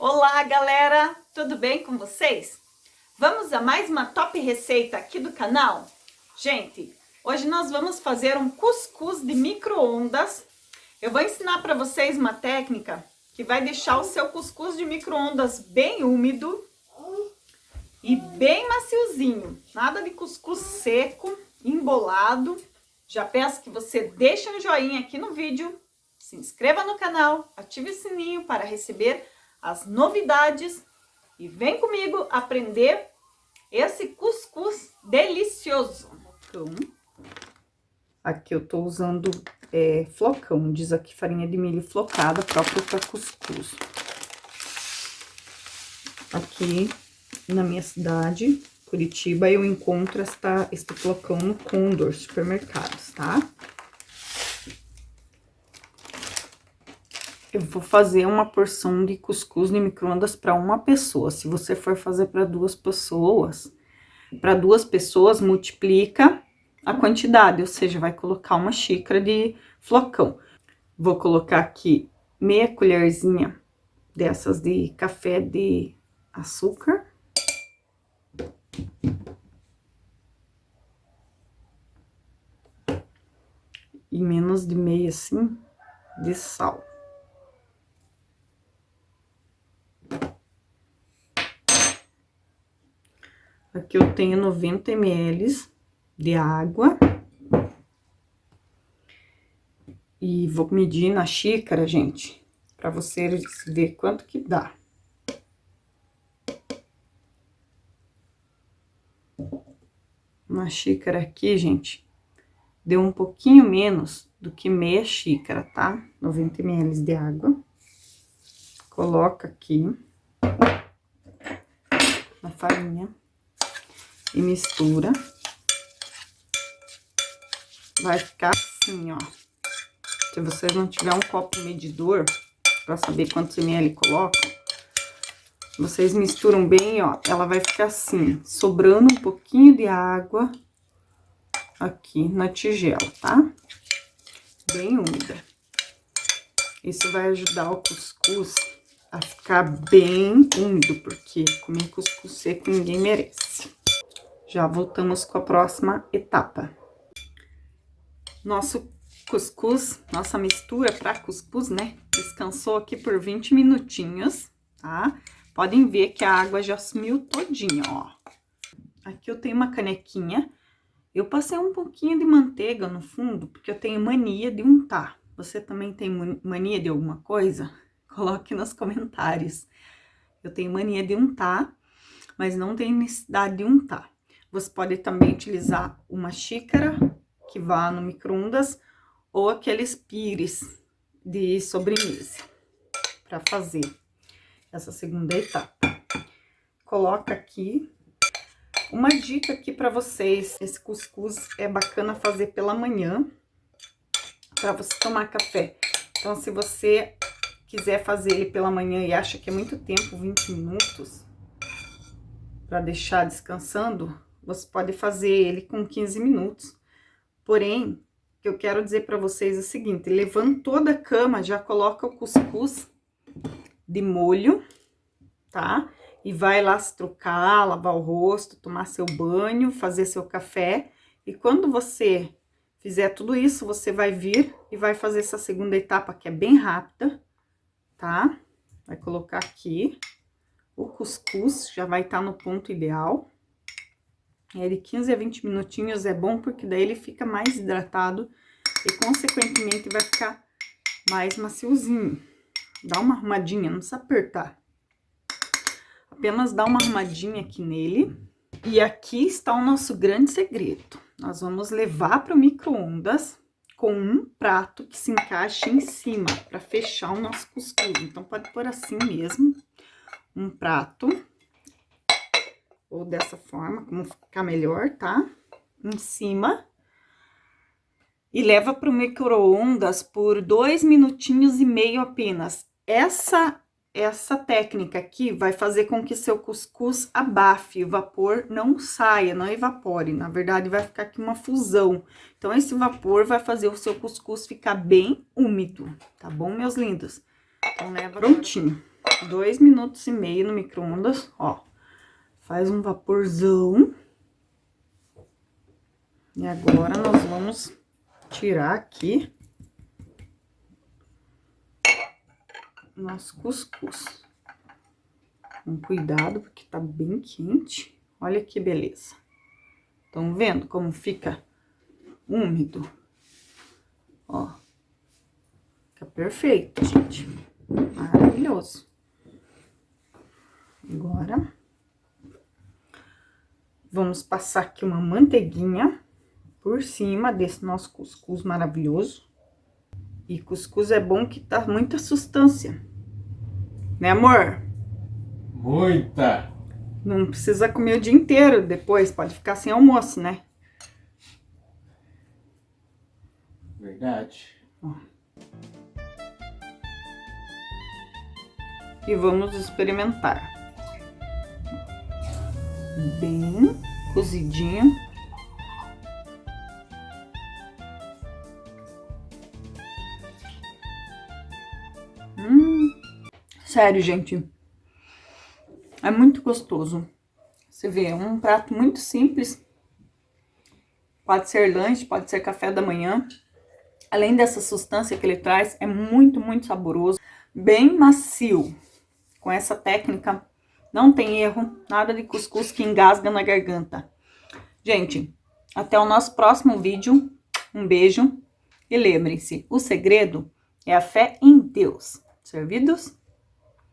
Olá, galera! Tudo bem com vocês? Vamos a mais uma top receita aqui do canal? Gente, hoje nós vamos fazer um cuscuz de micro-ondas. Eu vou ensinar para vocês uma técnica que vai deixar o seu cuscuz de micro-ondas bem úmido e bem maciozinho. Nada de cuscuz seco, embolado. Já peço que você deixe um joinha aqui no vídeo, se inscreva no canal, ative o sininho para receber as novidades e vem comigo aprender esse cuscuz delicioso. Então, aqui eu tô usando flocão, diz aqui farinha de milho flocada, própria para cuscuz. Aqui na minha cidade, Curitiba, eu encontro este flocão no Condor Supermercados, tá? Eu vou fazer uma porção de cuscuz de micro-ondas para uma pessoa. Se você for fazer para duas pessoas, multiplica a quantidade, ou seja, vai colocar uma xícara de flocão. Vou colocar aqui meia colherzinha dessas de café de açúcar. E menos de meia, assim, de sal. Aqui eu tenho 90 ml de água. E vou medir na xícara, gente, para vocês verem quanto que dá. Uma xícara aqui, gente, deu um pouquinho menos do que meia xícara, tá? 90 ml de água. Coloca aqui na farinha e mistura. Vai ficar assim, ó. Se vocês não tiver um copo medidor para saber quantos ml coloca, vocês misturam bem, ó. Ela vai ficar assim, sobrando um pouquinho de água aqui na tigela, tá? Bem úmida. Isso vai ajudar o cuscuz a ficar bem úmido, porque comer cuscuz seco ninguém merece. Já voltamos com a próxima etapa. Nosso cuscuz, nossa mistura para cuscuz, né? Descansou aqui por 20 minutinhos, tá? Podem ver que a água já sumiu todinha, ó. Aqui eu tenho uma canequinha. Eu passei um pouquinho de manteiga no fundo, porque eu tenho mania de untar. Você também tem mania de alguma coisa? Coloque nos comentários. Eu tenho mania de untar, mas não tem necessidade de untar. Você pode também utilizar uma xícara que vá no micro-ondas ou aqueles pires de sobremesa para fazer essa segunda etapa. Coloca aqui. Uma dica aqui para vocês, esse cuscuz é bacana fazer pela manhã, para você tomar café. Então, se você quiser fazer ele pela manhã e acha que é muito tempo, 20 minutos, para deixar descansando, você pode fazer ele com 15 minutos. Porém, o que eu quero dizer para vocês é o seguinte, levantou da cama, já coloca o cuscuz de molho, tá? E vai lá se trocar, lavar o rosto, tomar seu banho, fazer seu café. E quando você fizer tudo isso, você vai vir e vai fazer essa segunda etapa, que é bem rápida, tá? Vai colocar aqui o cuscuz, já vai estar no ponto ideal. É de 15 a 20 minutinhos é bom, porque daí ele fica mais hidratado e, consequentemente, vai ficar mais maciozinho. Dá uma arrumadinha, não precisa apertar. Apenas dá uma arrumadinha aqui nele. E aqui está o nosso grande segredo. Nós vamos levar para o micro-ondas com um prato que se encaixe em cima, para fechar o nosso cuscuz. Então, pode pôr assim mesmo, um prato. Ou dessa forma, como ficar melhor, tá? Em cima. E leva para o micro-ondas por 2 minutinhos e meio apenas. Essa técnica aqui vai fazer com que seu cuscuz abafe, o vapor não saia, não evapore. Na verdade, vai ficar aqui uma fusão. Então, esse vapor vai fazer o seu cuscuz ficar bem úmido, tá bom, meus lindos? Então, leva prontinho. 2,5 minutos no micro-ondas, ó. Faz um vaporzão. E agora nós vamos tirar aqui nosso cuscuz. Com cuidado, porque tá bem quente. Olha que beleza. Estão vendo como fica úmido? Ó. Fica perfeito, gente. Maravilhoso. Agora, vamos passar aqui uma manteiguinha por cima desse nosso cuscuz maravilhoso. E cuscuz é bom que tá muita sustância. Né, amor? Muita! Não precisa comer o dia inteiro depois, pode ficar sem almoço, né? Verdade. Ó. E vamos experimentar. Bem cozidinho. Sério, gente. É muito gostoso. Você vê, é um prato muito simples. Pode ser lanche, pode ser café da manhã. Além dessa sustância que ele traz, é muito, muito saboroso. Bem macio. Com essa técnica, não tem erro. Nada de cuscuz que engasga na garganta. Gente, até o nosso próximo vídeo. Um beijo. E lembrem-se, o segredo é a fé em Deus. Servidos?